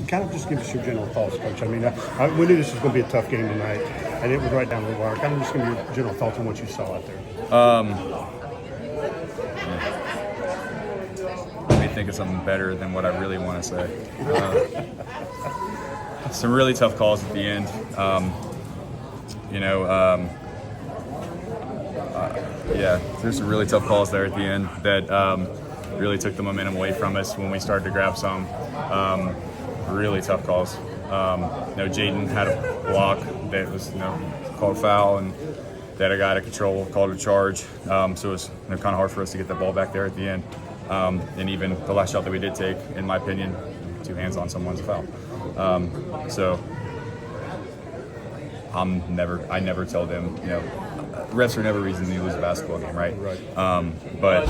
Kind of just give us your general thoughts, Coach. I mean, we knew this was going to be a tough game tonight, and it was right down the wire. Kind of just give me your general thoughts on what you saw out there. Let me think of something better than what I really want to say. Some really tough calls at the end. There's some really tough calls there at the end that really took the momentum away from us when we started to grab some. Really tough calls. Jaden had a block that was called foul, and that I got out of control, called a charge. So it was kind of hard for us to get the ball back there at the end. And even the last shot that we did take, in my opinion, 2 hands on someone's foul. So I never tell them, refs are never reason you lose a basketball game, right? But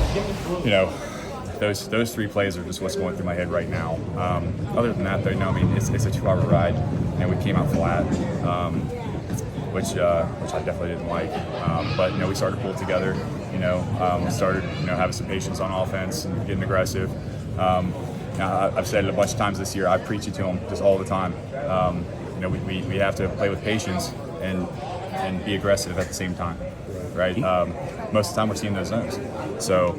those 3 plays are just what's going through my head right now. Other than that, though, it's a 2-hour ride, and we came out flat, which I definitely didn't like. But we started to pull together. We started having some patience on offense and getting aggressive. I've said it a bunch of times this year. I preach it to them just all the time. We have to play with patience and be aggressive at the same time, right? Most of the time we're seeing those zones. So,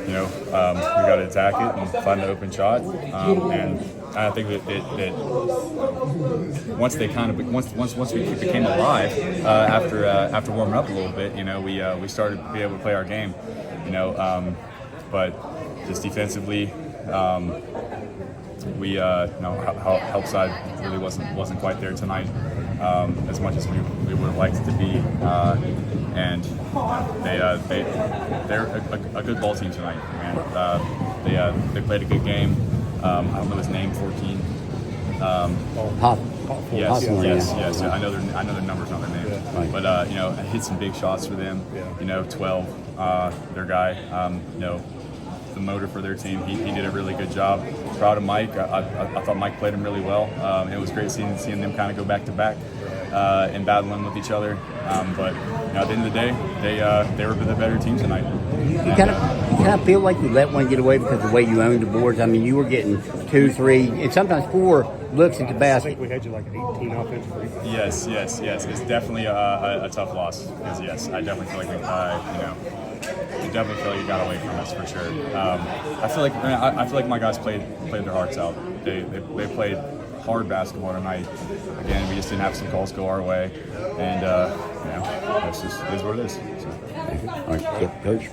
we got to attack it and find the open shot. And I think that once we became alive after warming up a little bit, we started to be able to play our game, but just defensively. Help side really wasn't quite there tonight, as much as we would have liked it to be, and they're a good ball team tonight, man. They played a good game. I don't know his name, 14. Yes. I know their numbers, not their names. Yeah. Right. But I hit some big shots for them. Yeah. 12. Their guy. The motor for their team. He did a really good job. Proud of Mike. I thought Mike played him really well. It was great seeing them kind of go back to back and battling with each other. But at the end of the day, they were the better team tonight. You kind of feel like you let one get away because of the way you owned the boards. I mean, you were getting 2, 3, and sometimes 4 looks at the basket. I think we had you like 18 offensive rebounds. Yes. It's definitely a tough loss. Because yes, I definitely feel like you definitely feel like you got away from us for sure. I feel like my guys played their hearts out. They played hard basketball tonight. Again, we just didn't have some calls go our way, and it's just is what it is. So. All right, Coach.